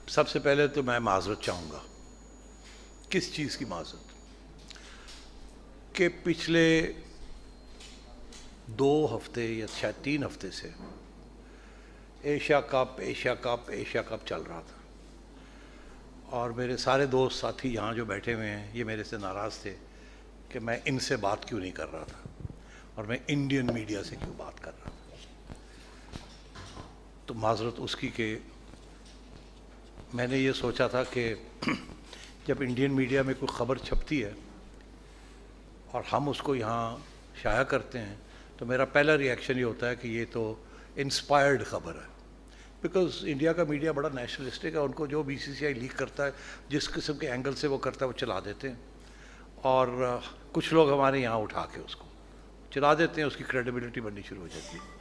سب سے پہلے تو میں معذرت چاہوں گا. کس چیز کی معذرت؟ کہ پچھلے 2 ہفتے یا شاید 3 ہفتے سے ایشیا کپ چل رہا تھا، اور میرے سارے دوست ساتھی یہاں جو بیٹھے ہوئے ہیں یہ میرے سے ناراض تھے کہ میں ان سے بات کیوں نہیں کر رہا تھا اور میں انڈین میڈیا سے کیوں بات کر رہا تھا. تو معذرت اس کی کہ میں نے یہ سوچا تھا کہ جب انڈین میڈیا میں کوئی خبر چھپتی ہے اور ہم اس کو یہاں شائع کرتے ہیں تو میرا پہلا ری ایکشن یہ ہوتا ہے کہ یہ تو انسپائرڈ خبر ہے، بیکاز انڈیا کا میڈیا بڑا نیشنلسٹک ہے. ان کو جو بی سی سی آئی لیک کرتا ہے، جس قسم کے اینگل سے وہ کرتا ہے وہ چلا دیتے ہیں، اور کچھ لوگ ہمارے یہاں اٹھا کے اس کو چلا دیتے ہیں، اس کی کریڈیبلٹی بننی شروع ہو جاتی ہے.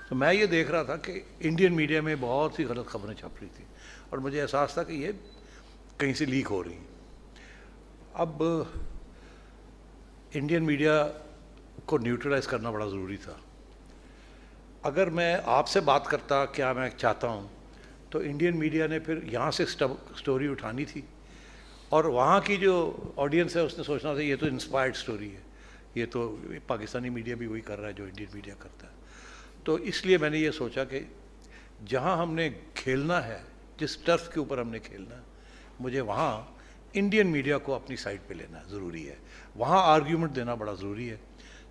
تو میں یہ دیکھ رہا تھا کہ انڈین میڈیا میں بہت سی غلط خبریں چھپ رہی تھیں اور مجھے احساس تھا کہ یہ کہیں سے لیک ہو رہی ہیں. اب انڈین میڈیا کو نیوٹرلائز کرنا بڑا ضروری تھا. اگر میں آپ سے بات کرتا کیا میں چاہتا ہوں، تو انڈین میڈیا نے پھر یہاں سے سٹوری اٹھانی تھی، اور وہاں کی جو آڈینس ہے اس نے سوچنا تھا یہ تو انسپائرڈ سٹوری ہے، یہ تو پاکستانی میڈیا بھی وہی کر رہا ہے جو انڈین میڈیا کرتا ہے. تو اس لیے میں نے یہ سوچا کہ جہاں ہم نے کھیلنا ہے، جس ٹرف کے اوپر ہم نے کھیلنا ہے، مجھے وہاں انڈین میڈیا کو اپنی سائڈ پہ لینا ضروری ہے، وہاں آرگیومنٹ دینا بڑا ضروری ہے،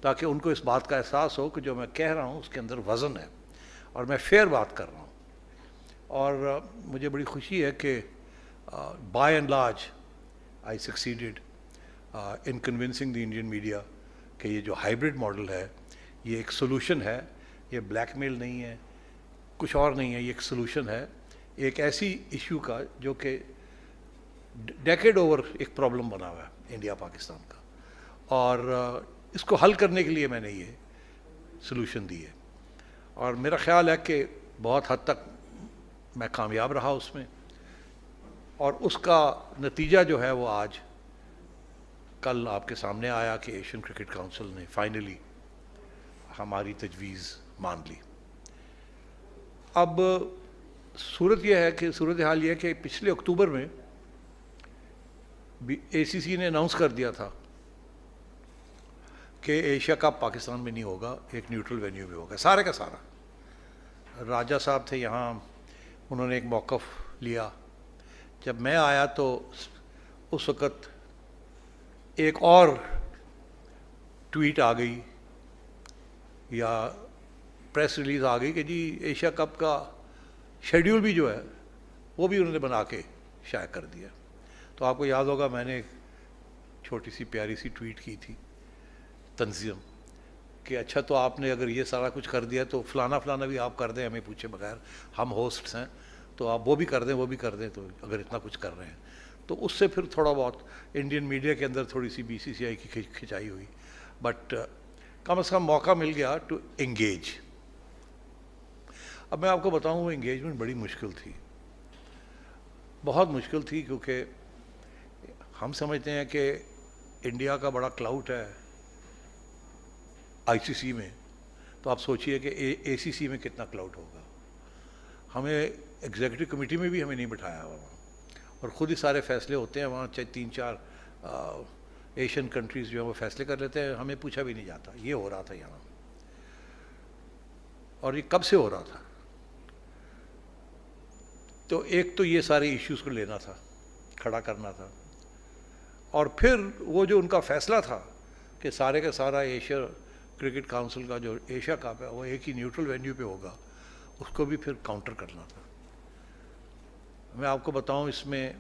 تاکہ ان کو اس بات کا احساس ہو کہ جو میں کہہ رہا ہوں اس کے اندر وزن ہے اور میں فیئر بات کر رہا ہوں. اور مجھے بڑی خوشی ہے کہ by and large I succeeded in convincing the Indian media کہ یہ جو ہائیبرڈ ماڈل ہے یہ ایک سولوشن ہے، یہ بلیک میل نہیں ہے، کچھ اور نہیں ہے، یہ ایک سولوشن ہے ایک ایسی ایشو کا جو کہ ڈیکیڈ اوور ایک پرابلم بنا ہوا ہے انڈیا پاکستان کا، اور اس کو حل کرنے کے لیے میں نے یہ سولوشن دی ہے. اور میرا خیال ہے کہ بہت حد تک میں کامیاب رہا اس میں، اور اس کا نتیجہ جو ہے وہ آج کل آپ کے سامنے آیا کہ ایشین کرکٹ کونسل نے فائنلی ہماری تجویز مان لی. اب صورتحال یہ ہے کہ پچھلے اکتوبر میں اے سی سی نے اناؤنس کر دیا تھا کہ ایشیا کپ پاکستان میں نہیں ہوگا، ایک نیوٹرل وینیو میں ہوگا، سارے کا سارا. راجہ صاحب تھے یہاں، انہوں نے ایک موقف لیا. جب میں آیا تو اس وقت ایک اور ٹویٹ آ گئی یا پریس ریلیز آ گئی کہ جی ایشیا کپ کا شیڈیول بھی جو ہے وہ بھی انہوں نے بنا کے شائع کر دیا. تو آپ کو یاد ہوگا میں نے ایک چھوٹی سی پیاری سی ٹویٹ کی تھی تنظیم کہ اچھا تو آپ نے اگر یہ سارا کچھ کر دیا تو فلانا بھی آپ کر دیں ہمیں پوچھے بغیر، ہم ہوسٹس ہیں تو آپ وہ بھی کر دیں تو اگر اتنا کچھ کر رہے ہیں. تو اس سے پھر تھوڑا بہت انڈین میڈیا کے اندر تھوڑی سی بی سی سی آئی کی کھچائی ہوئی، بٹ کم از کم موقع مل گیا ٹو انگیج. اب میں آپ کو بتاؤں وہ انگیجمنٹ بڑی مشکل تھی، بہت مشکل تھی، کیونکہ ہم سمجھتے ہیں کہ انڈیا کا بڑا کلاؤٹ ہے آئی سی سی میں، تو آپ سوچئے کہ اے سی سی میں کتنا کلاؤٹ ہوگا. ہمیں ایگزیکٹو کمیٹی میں بھی ہمیں نہیں بٹھایا ہوا وہاں، اور خود ہی سارے فیصلے ہوتے ہیں وہاں، چاہے 3-4 ایشین کنٹریز جو ہیں وہ فیصلے کر لیتے ہیں، ہمیں پوچھا بھی نہیں جاتا. یہ ہو رہا تھا یہاں، اور یہ کب سے ہو رہا تھا. تو ایک تو یہ سارے ایشوز کو لینا تھا، کھڑا کرنا تھا، اور پھر وہ جو ان کا فیصلہ تھا کہ سارے کا سارا ایشیا کرکٹ کونسل کا جو ایشیا کپ ہے وہ ایک ہی نیوٹرل وینیو پہ ہوگا، اس کو بھی پھر کاؤنٹر کرنا تھا. میں آپ کو بتاؤں اس میں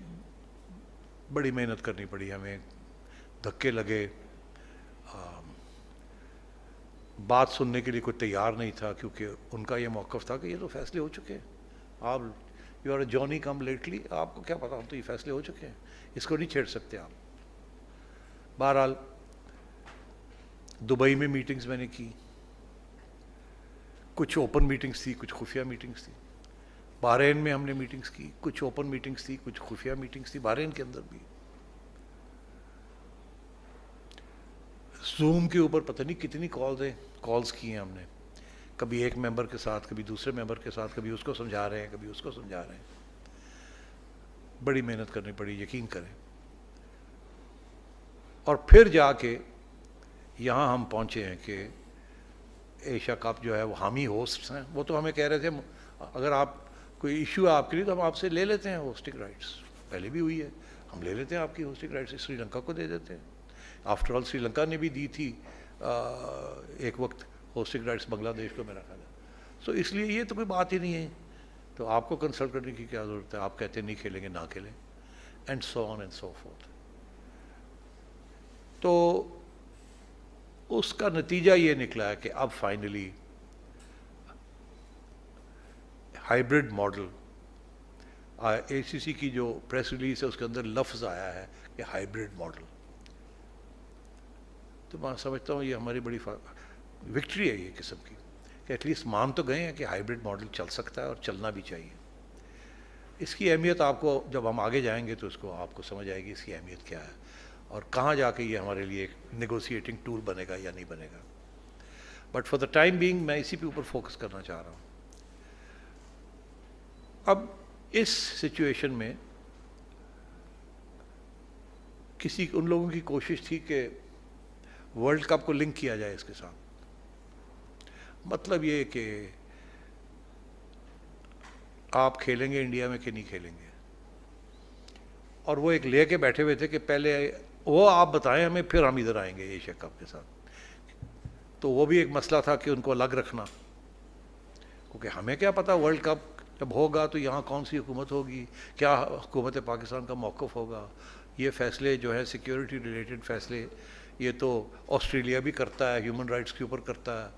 بڑی محنت کرنی پڑی ہمیں، دھکے لگے، بات سننے کے لیے کوئی تیار نہیں تھا، کیونکہ ان کا یہ موقف تھا کہ یہ تو فیصلے ہو چکے ہیں، آپ you are a Johnny come lately, آپ کو کیا پتا، ہم تو یہ فیصلے ہو چکے ہیں، اس کو نہیں چھیڑ سکتے آپ. بہرحال دبئی میں میٹنگز میں نے کی، کچھ اوپن میٹنگز تھی، کچھ خفیہ میٹنگز تھی. بحرین میں ہم نے میٹنگز کی، کچھ اوپن میٹنگز تھی، کچھ خفیہ میٹنگز تھی بحرین کے اندر بھی. زوم کے اوپر پتہ نہیں کتنی کالز کی ہیں ہم نے، کبھی ایک ممبر کے ساتھ، کبھی دوسرے ممبر کے ساتھ، کبھی اس کو سمجھا رہے ہیں، کبھی اس کو سمجھا رہے ہیں. بڑی محنت کرنی پڑی، یقین کریں. اور پھر جا کے یہاں ہم پہنچے ہیں کہ ایشیا کپ جو ہے وہ حامی ہوسٹس ہیں. وہ تو ہمیں کہہ رہے تھے اگر آپ کوئی ایشو ہے آپ کے لیے تو ہم آپ سے لے لیتے ہیں ہوسٹنگ رائٹس. پہلے بھی ہوئی ہے، ہم لے لیتے ہیں آپ کی ہوسٹنگ رائٹس، سری لنکا کو دے دیتے ہیں. آفٹر آل سری لنکا نے بھی دی تھی ایک وقت ہوسٹنگ رائٹس بنگلہ دیش کو، میرا خیال ہے. سو اس لیے یہ تو کوئی بات ہی نہیں ہے، تو آپ کو کنسلٹ کرنے کی کیا ضرورت ہے. آپ کہتے ہیں نہیں کھیلیں گے، نہ کھیلیں، and so on and so forth. تو اس کا نتیجہ یہ نکلا ہے کہ اب فائنلی ہائیبرڈ ماڈل، اے سی سی کی جو پریس ریلیز ہے اس کے اندر لفظ آیا ہے کہ ہائیبرڈ ماڈل. تو میں سمجھتا ہوں یہ ہماری بڑی وکٹری ہے یہ قسم کی، کہ ایٹ لیسٹ مان تو گئے ہیں کہ ہائیبرڈ ماڈل چل سکتا ہے اور چلنا بھی چاہیے. اس کی اہمیت آپ کو جب ہم آگے جائیں گے تو اس کو آپ کو سمجھ آئے گی اس کی اہمیت کیا ہے اور کہاں جا کے یہ ہمارے لیے ایک نیگوسیٹنگ ٹول بنے گا یا نہیں بنے گا. But for the time being میں اسی پہ اوپر فوکس کرنا چاہ رہا ہوں. اب اس سچویشن میں ان لوگوں کی کوشش تھی کہ ورلڈ کپ کو لنک کیا جائے اس کے ساتھ. مطلب یہ کہ آپ کھیلیں گے انڈیا میں کہ نہیں کھیلیں گے. اور وہ ایک لے کے بیٹھے ہوئے تھے کہ پہلے وہ آپ بتائیں ہمیں، پھر ہم ادھر آئیں گے ایشیا کپ کے ساتھ. تو وہ بھی ایک مسئلہ تھا کہ ان کو الگ رکھنا، کیونکہ ہمیں کیا پتہ ورلڈ کپ جب ہوگا تو یہاں کون سی حکومت ہوگی، کیا حکومت پاکستان کا موقف ہوگا. یہ فیصلے جو ہیں سیکیورٹی ریلیٹڈ فیصلے یہ تو آسٹریلیا بھی کرتا ہے، ہیومن رائٹس کے اوپر کرتا ہے،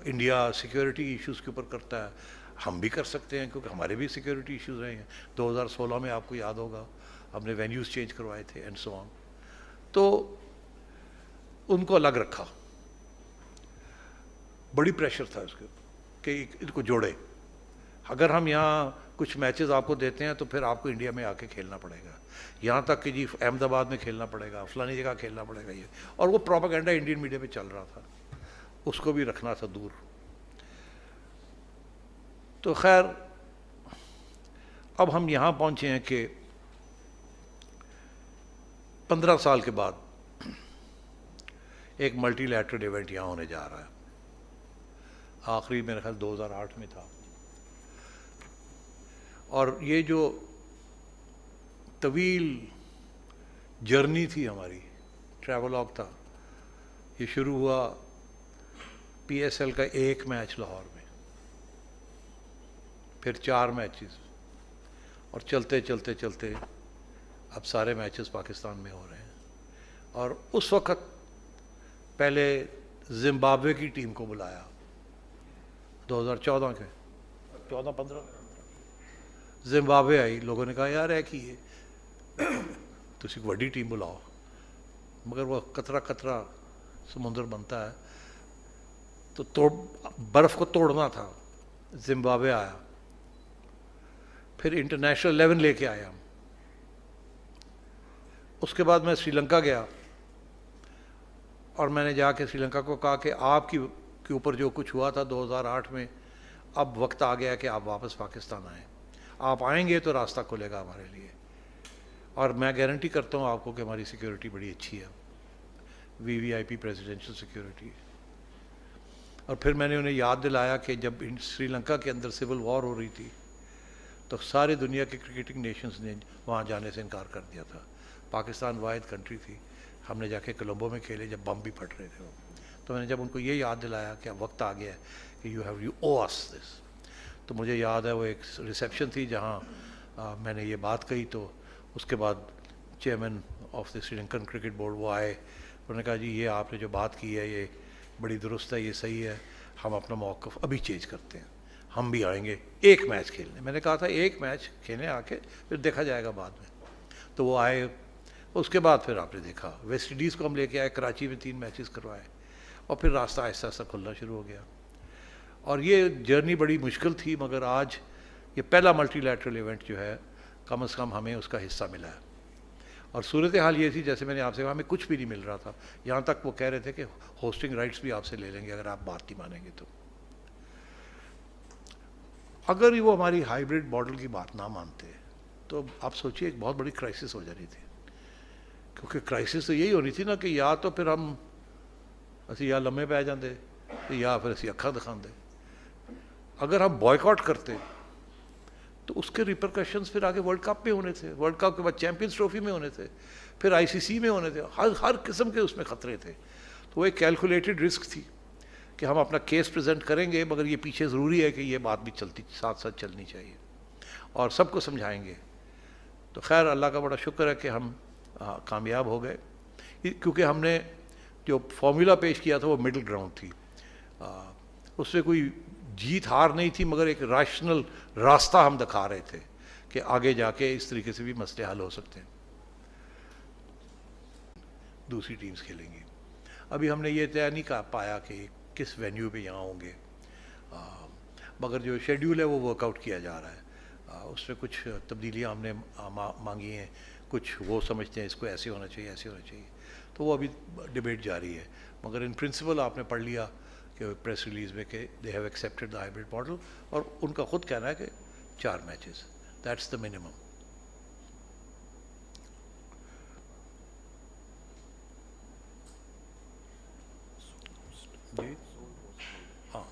انڈیا سیکیورٹی ایشوز کے اوپر کرتا ہے. ہم بھی کر سکتے ہیں کیونکہ ہمارے بھی سیکیورٹی ایشوز رہے ہیں. 2016 میں آپ کو یاد ہوگا ہم نے وینیوز چینج کروائے تھے اینڈ سو آن. تو ان کو الگ رکھا، بڑی پریشر تھا اس کے کہ ان کو جوڑے. اگر ہم یہاں کچھ میچز آپ کو دیتے ہیں تو پھر آپ کو انڈیا میں آ کے کھیلنا پڑے گا، یہاں تک کہ جی احمد آباد میں کھیلنا پڑے گا، فلانی جگہ کھیلنا پڑے گا. یہ اور وہ پروپیگنڈا انڈین میڈیا پہ چل رہا تھا، اس کو بھی رکھنا تھا دور. تو خیر اب ہم یہاں پہنچے ہیں کہ 15 سال کے بعد ایک ملٹی لیٹرل ایونٹ یہاں ہونے جا رہا ہے. آخری میرے خیال 2008 میں تھا. اور یہ جو طویل جرنی تھی ہماری، ٹریولاگ تھا، یہ شروع ہوا پی ایس ایل کا ایک میچ لاہور میں، پھر 4 میچز، اور چلتے چلتے چلتے اب سارے میچز پاکستان میں ہو رہے ہیں. اور اس وقت پہلے زمبابوے کی ٹیم کو بلایا 2014 کے 14-15 زمبابوے آئی. لوگوں نے کہا یار ہے کہ یہ تسی ایک بڑی ٹیم بلاؤ، مگر وہ قطرہ قطرہ سمندر بنتا ہے تو برف کو توڑنا تھا. زمبابوے آیا، پھر انٹرنیشنل 11 لے کے آیا ہم. اس کے بعد میں سری لنکا گیا اور میں نے جا کے سری لنکا کو کہا کہ آپ کے اوپر جو کچھ ہوا تھا 2008 میں، اب وقت آ گیا کہ آپ واپس پاکستان آئیں. آپ آئیں گے تو راستہ کھلے گا ہمارے لیے، اور میں گارنٹی کرتا ہوں آپ کو کہ ہماری سیکیورٹی بڑی اچھی ہے، وی آئی پی پریزیڈنشل سیکیورٹی. اور پھر میں نے انہیں یاد دلایا کہ جب سری لنکا کے اندر سول وار ہو رہی تھی تو ساری دنیا کے کرکٹنگ نیشنز نے وہاں جانے سے انکار کر دیا تھا. پاکستان واحد کنٹری تھی، ہم نے جا کے کولمبو میں کھیلے جب بم بھی پھٹ رہے تھے. تو میں نے جب ان کو یہ یاد دلایا کہ اب وقت آ گیا ہے کہ یو او اس دس، تو مجھے یاد ہے وہ ایک ریسیپشن تھی جہاں میں نے یہ بات کہی. تو اس کے بعد chairman of the Sri Lankan cricket board وہ آئے، انہوں نے کہا جی یہ آپ نے جو بات کی ہے یہ بڑی درست ہے، یہ صحیح ہے، ہم اپنا موقف ابھی چینج کرتے ہیں، ہم بھی آئیں گے ایک میچ کھیلنے. میں نے کہا تھا ایک میچ کھیلنے آ کے پھر دیکھا جائے گا بعد میں. تو وہ آئے. اس کے بعد پھر آپ نے دیکھا ویسٹ انڈیز کو ہم لے کے آئے، کراچی میں 3 میچز کروائے، اور پھر راستہ آہستہ آہستہ کھلنا شروع ہو گیا. اور یہ جرنی بڑی مشکل تھی، مگر آج یہ پہلا ملٹی لیٹرل ایونٹ جو ہے کم از کم ہمیں اس کا حصہ ملا ہے. اور صورتحال یہ تھی جیسے میں نے آپ سے کہا ہمیں کچھ بھی نہیں مل رہا تھا، یہاں تک وہ کہہ رہے تھے کہ ہوسٹنگ رائٹس بھی آپ سے لے لیں گے اگر آپ بات نہیں مانیں گے تو. اگر وہ ہماری ہائیبرڈ ماڈل کی بات نہ مانتے تو آپ سوچیے ایک بہت بڑی کرائسس ہو جانی تھی، کیونکہ کرائسس تو یہی ہونی تھی نا کہ یا تو پھر ہم اسی یا لمحے پہ جاندے یا پھر اسی اکھاں دکھاندے. اگر ہم بوائیکاٹ کرتے تو اس کے ریپرکشنز پھر آگے ورلڈ کپ میں ہونے تھے، ورلڈ کپ کے بعد چیمپئنز ٹرافی میں ہونے تھے، پھر آئی سی سی میں ہونے تھے، ہر قسم کے اس میں خطرے تھے. تو وہ ایک کیلکولیٹڈ رسک تھی کہ ہم اپنا کیس پریزنٹ کریں گے، مگر یہ پیچھے ضروری ہے کہ یہ بات بھی چلتی ساتھ ساتھ چلنی چاہیے اور سب کو سمجھائیں گے. تو خیر اللہ کا بڑا شکر ہے کہ ہم کامیاب ہو گئے، کیونکہ ہم نے جو فارمولا پیش کیا تھا وہ مڈل گراؤنڈ تھی. اس میں کوئی جیت ہار نہیں تھی، مگر ایک ریشنل راستہ ہم دکھا رہے تھے کہ آگے جا کے اس طریقے سے بھی مسئلے حل ہو سکتے ہیں. دوسری ٹیمز کھیلیں گی. ابھی ہم نے یہ طے نہیں پایا کہ کس وینیو پہ یہاں ہوں گے، مگر جو شیڈیول ہے وہ ورک آؤٹ کیا جا رہا ہے. اس میں کچھ تبدیلیاں ہم نے مانگی ہیں، کچھ وہ سمجھتے ہیں اس کو ایسے ہونا چاہیے ایسے ہونا چاہیے، تو وہ ابھی ڈبیٹ جاری ہے. مگر ان پرنسپل آپ نے پڑھ لیا کہ پریس ریلیز میں کہ they have accepted the hybrid model, اور ان کا خود کہنا ہے کہ 4 میچز دیٹس دا منیمم. جی ہاں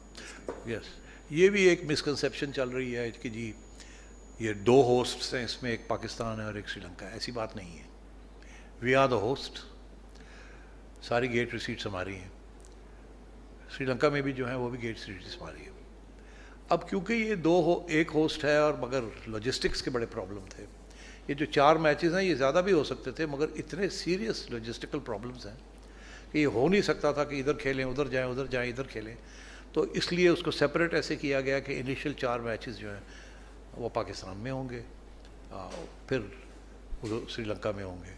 یس، یہ بھی ایک مسکنسیپشن چل رہی ہے کہ جی یہ 2 ہوسٹس ہیں، اس میں ایک پاکستان ہے اور ایک سری لنکا ہے. ایسی بات نہیں ہے. وی آر دا ہوسٹ، ساری گیٹ ریسیٹس ہماری ہیں. سری لنکا میں بھی جو ہیں وہ بھی گیٹ ریسیٹس ہماری ہیں. اب کیونکہ یہ ایک ہوسٹ ہے اور مگر لاجسٹکس کے بڑے پرابلم تھے. یہ جو 4 میچز ہیں یہ زیادہ بھی ہو سکتے تھے، مگر اتنے سیریس لاجسٹیکل پرابلمس ہیں کہ یہ ہو نہیں سکتا تھا کہ ادھر کھیلیں ادھر جائیں ادھر جائیں ادھر کھیلیں. تو اس لیے اس کو سپریٹ ایسے کیا گیا کہ انیشیل 4 میچز جو ہیں وہ پاکستان میں ہوں گے، پھر سری لنکا میں ہوں گے،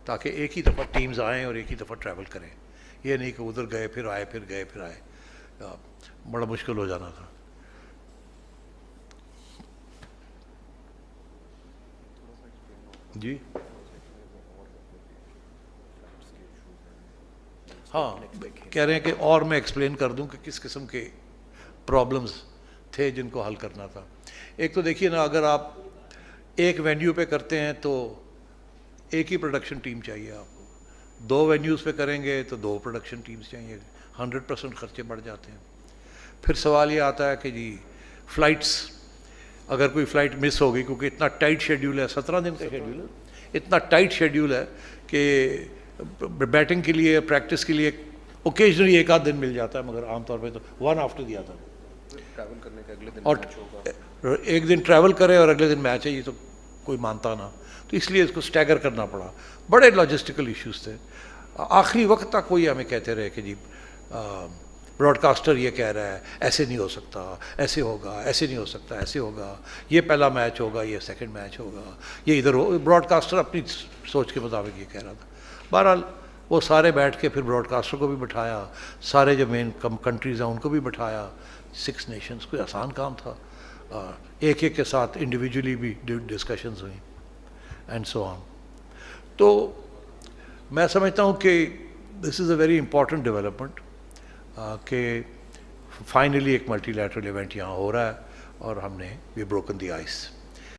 تاکہ ایک ہی دفعہ ٹیمز آئیں اور ایک ہی دفعہ ٹریول کریں. یہ نہیں کہ ادھر گئے پھر آئے پھر گئے پھر آئے، بڑا مشکل ہو جانا تھا. جی ہاں کہہ رہے ہیں کہ اور میں ایکسپلین کر دوں کہ کس قسم کے پرابلمز تھے جن کو حل کرنا تھا. ایک تو دیکھیے نا، اگر آپ ایک وینیو پہ کرتے ہیں تو ایک ہی پروڈکشن ٹیم چاہیے آپ کو. 2 وینیوز پہ کریں گے تو 2 پروڈکشن ٹیمز چاہیے. 100% خرچے بڑھ جاتے ہیں. پھر سوال یہ آتا ہے کہ جی فلائٹس، اگر کوئی فلائٹ مس ہو گئی، کیونکہ اتنا ٹائٹ شیڈیول ہے، 17 دن کا شیڈیول ہے، اتنا ٹائٹ شیڈیول ہے کہ بیٹنگ کے لیے پریکٹس کے لیے اوکیجنلی 1 آدھ دن مل جاتا ہے، مگر عام طور پہ تو one after the other. Travel کرنے کا اگلے دن اور میچ ہوگا، ایک دن ٹریول کرے اور اگلے دن میچ ہے، یہ تو کوئی مانتا نہ. تو اس لیے اس کو سٹیگر کرنا پڑا. بڑے لاجسٹیکل ایشوز تھے. آخری وقت تک وہ یہ ہمیں کہتے رہے کہ جی براڈ کاسٹر یہ کہہ رہا ہے ایسے نہیں ہو سکتا، ایسے ہوگا، ایسے نہیں ہو سکتا، ایسے ہوگا، یہ پہلا میچ ہوگا، یہ سیکنڈ میچ ہوگا، یہ ادھر ہو. براڈ کاسٹر اپنی سوچ کے مطابق یہ کہہ رہا تھا. بہرحال وہ سارے بیٹھ کے پھر براڈ کاسٹر کو بھی بٹھایا، سارے جو مین کنٹریز ہیں ان کو بھی بٹھایا. 6 نیشنز، کوئی آسان کام تھا. ایک ایک کے ساتھ انڈیویجولی بھی ڈسکشنز ہوئیں اینڈ سو آن. تو میں سمجھتا ہوں کہ دس از اے ویری امپورٹنٹ ڈیولپمنٹ کہ فائنلی ایک ملٹی لیٹرل ایونٹ یہاں ہو رہا ہے اور ہم نے وی بروکن دی آئس.